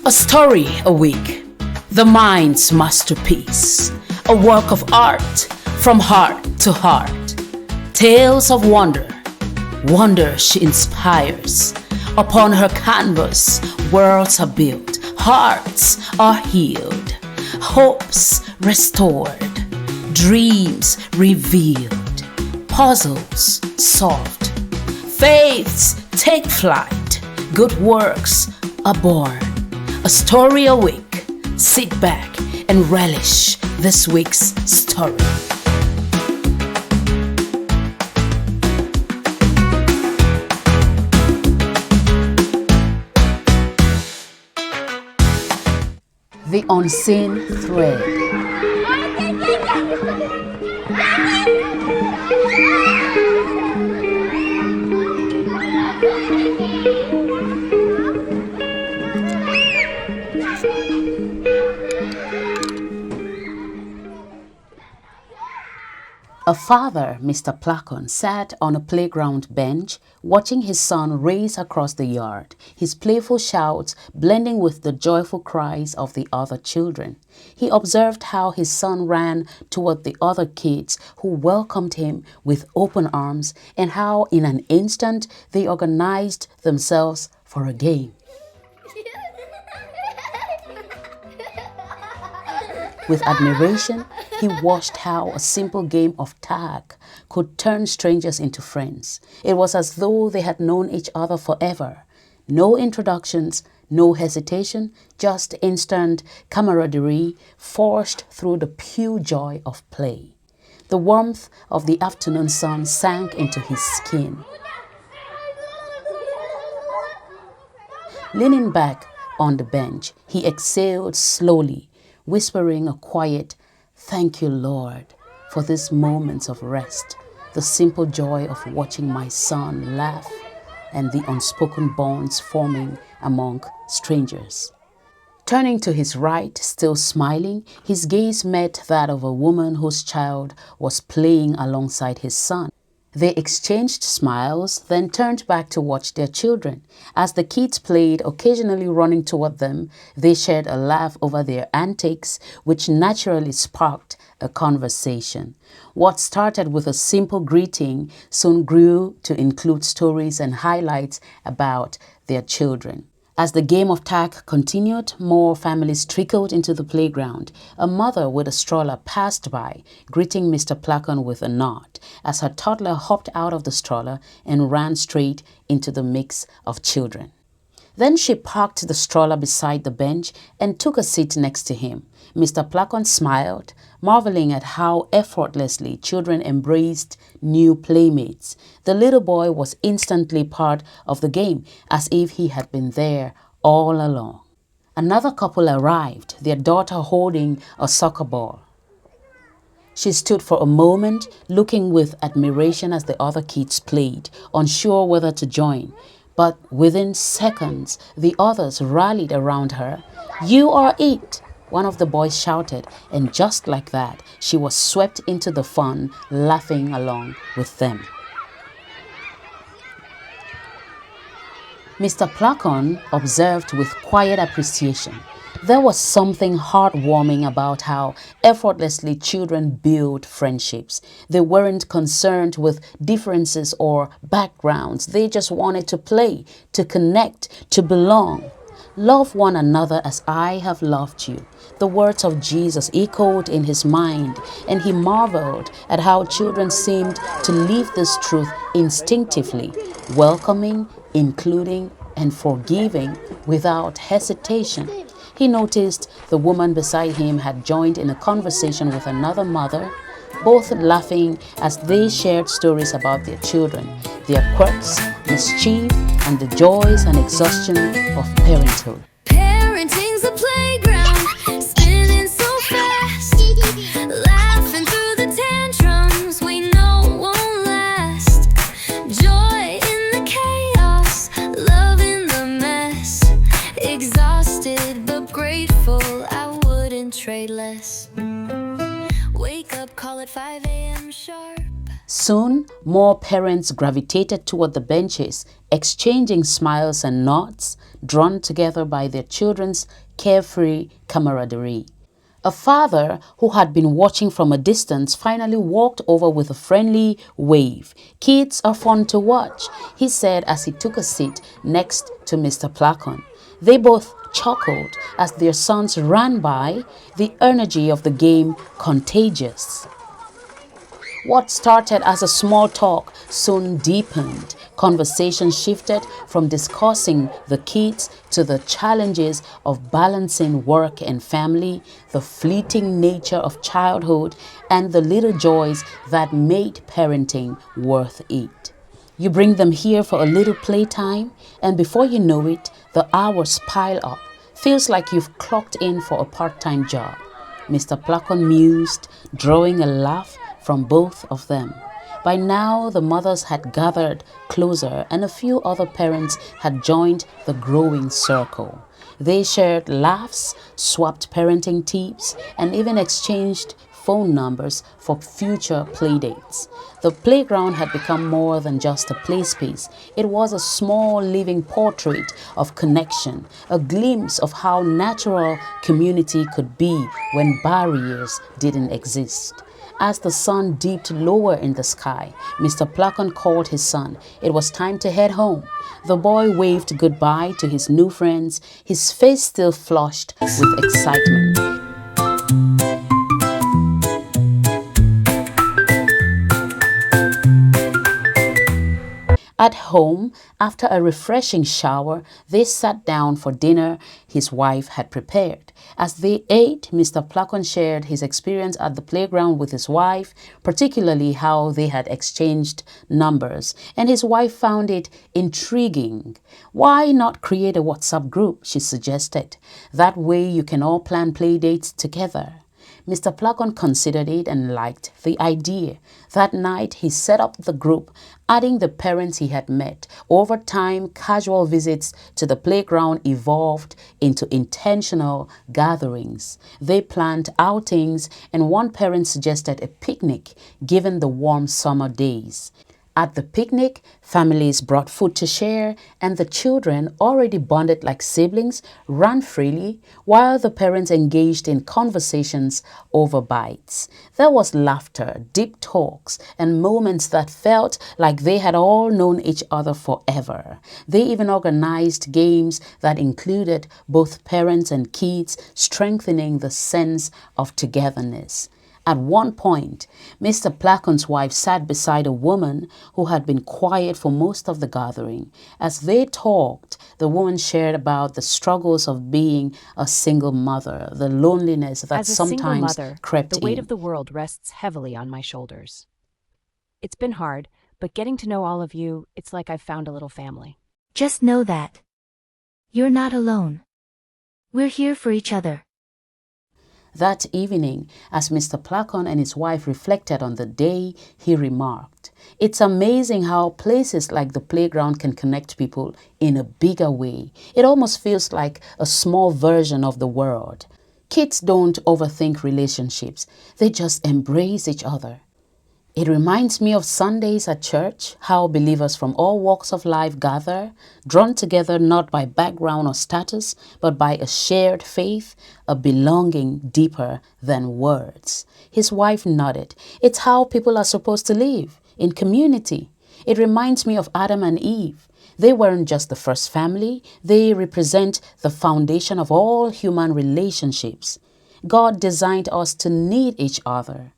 A story a week, the mind's masterpiece, a work of art from heart to heart. Tales of wonder, wonder she inspires. Upon her canvas, worlds are built, hearts are healed, hopes restored, dreams revealed, puzzles solved, faiths take flight, good works are born. A story a week. Sit back and relish this week's story. The unseen thread. A father, Mr. Placon, sat on a playground bench watching his son race across the yard, his playful shouts blending with the joyful cries of the other children. He observed how his son ran toward the other kids who welcomed him with open arms and how in an instant they organized themselves for a game. With admiration, he watched how a simple game of tag could turn strangers into friends. It was as though they had known each other forever. No introductions, no hesitation, just instant camaraderie forced through the pure joy of play. The warmth of the afternoon sun sank into his skin. Leaning back on the bench, he exhaled slowly, whispering a quiet, "Thank you, Lord, for these moments of rest, the simple joy of watching my son laugh and the unspoken bonds forming among strangers." Turning to his right, still smiling, his gaze met that of a woman whose child was playing alongside his son. They exchanged smiles, then turned back to watch their children. As the kids played, occasionally running toward them, they shared a laugh over their antics, which naturally sparked a conversation. What started with a simple greeting soon grew to include stories and highlights about their children. As the game of tag continued, more families trickled into the playground. A mother with a stroller passed by, greeting Mr. Placon with a nod, as her toddler hopped out of the stroller and ran straight into the mix of children. Then she parked the stroller beside the bench and took a seat next to him. Mr. Placon smiled, marveling at how effortlessly children embraced new playmates. The little boy was instantly part of the game, as if he had been there all along. Another couple arrived, their daughter holding a soccer ball. She stood for a moment, looking with admiration as the other kids played, unsure whether to join. But within seconds, the others rallied around her. "You are it!" one of the boys shouted, and just like that, she was swept into the fun, laughing along with them. Mr. Placon observed with quiet appreciation. There was something heartwarming about how effortlessly children build friendships. They weren't concerned with differences or backgrounds. They just wanted to play, to connect, to belong. "Love one another as I have loved you." The words of Jesus echoed in his mind, and he marveled at how children seemed to live this truth instinctively, welcoming, including, and forgiving without hesitation. He noticed the woman beside him had joined in a conversation with another mother, both laughing as they shared stories about their children, their quirks, mischief, and the joys and exhaustion of parenthood. Parenting's a playground, spinning so fast, laughing through the tantrums we know won't last. Joy in the chaos, love in the mess. Exhausted but grateful, I wouldn't trade less. Wake up, call it 5 a.m. sharp. Soon, more parents gravitated toward the benches, exchanging smiles and nods, drawn together by their children's carefree camaraderie. A father who had been watching from a distance finally walked over with a friendly wave. "Kids are fun to watch," he said as he took a seat next to Mr. Placon. They both chuckled as their sons ran by, the energy of the game contagious. What started as a small talk soon deepened. Conversation shifted from discussing the kids to the challenges of balancing work and family, the fleeting nature of childhood, and the little joys that made parenting worth it. You bring them here for a little playtime, and before you know it, the hours pile up. Feels like you've clocked in for a part-time job. Mr. Placon mused, drawing a laugh from both of them. By now, the mothers had gathered closer and a few other parents had joined the growing circle. They shared laughs, swapped parenting tips, and even exchanged phone numbers for future playdates. The playground had become more than just a play space. It was a small living portrait of connection, a glimpse of how natural community could be when barriers didn't exist. As the sun dipped lower in the sky, Mr. Placon called his son. It was time to head home. The boy waved goodbye to his new friends, his face still flushed with excitement. At home, after a refreshing shower, they sat down for dinner his wife had prepared. As they ate, Mr. Placon shared his experience at the playground with his wife, particularly how they had exchanged numbers, and his wife found it intriguing. "Why not create a WhatsApp group?" she suggested. "That way you can all plan play dates together." Mr. Placon considered it and liked the idea. That night, he set up the group, adding the parents he had met. Over time, casual visits to the playground evolved into intentional gatherings. They planned outings, and one parent suggested a picnic given the warm summer days. At the picnic, families brought food to share, and the children, already bonded like siblings, ran freely, while the parents engaged in conversations over bites. There was laughter, deep talks, and moments that felt like they had all known each other forever. They even organized games that included both parents and kids, strengthening the sense of togetherness. At one point, Mr. Placon's wife sat beside a woman who had been quiet for most of the gathering. As they talked, the woman shared about the struggles of being a single mother, the loneliness that As a sometimes single mother, crept the weight in. of the world rests heavily on my shoulders. It's been hard, but getting to know all of you, it's like I've found a little family. Just know that you're not alone. We're here for each other. That evening, as Mr. Placon and his wife reflected on the day, he remarked, "It's amazing how places like the playground can connect people in a bigger way. It almost feels like a small version of the world. Kids don't overthink relationships. They just embrace each other. It reminds me of Sundays at church, how believers from all walks of life gather, drawn together not by background or status, but by a shared faith, a belonging deeper than words." His wife nodded. "It's how people are supposed to live, in community. It reminds me of Adam and Eve. They weren't just the first family, they represent the foundation of all human relationships. God designed us to need each other.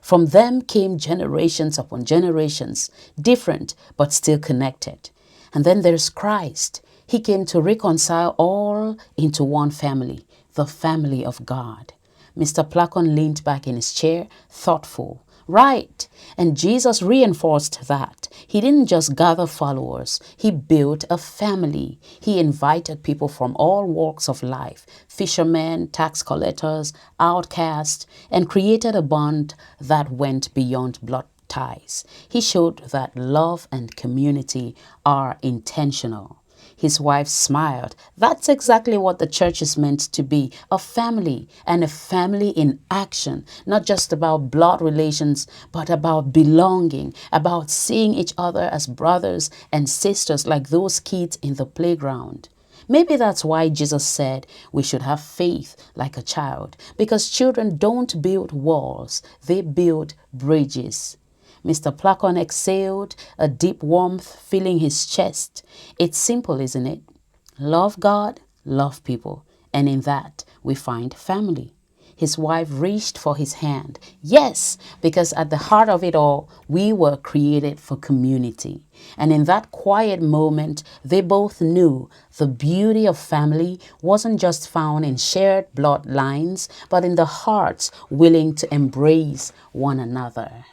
From them came generations upon generations, different but still connected. And then there's Christ. He came to reconcile all into one family, the family of God." Mr. Placon leaned back in his chair, thoughtful. Right, and Jesus reinforced that. He didn't just gather followers, he built a family. He invited people from all walks of life, fishermen, tax collectors, outcasts, and created a bond that went beyond blood ties. He showed that love and community are intentional. His wife smiled. That's exactly what the church is meant to be, a family, and a family in action, not just about blood relations, but about belonging, about seeing each other as brothers and sisters like those kids in the playground. Maybe that's why Jesus said we should have faith like a child, because children don't build walls, they build bridges. Mr. Placon exhaled, a deep warmth filling his chest. It's simple, isn't it? Love God, love people, and in that we find family. His wife reached for his hand. Yes, because at the heart of it all, we were created for community. And in that quiet moment, they both knew the beauty of family wasn't just found in shared bloodlines, but in the hearts willing to embrace one another.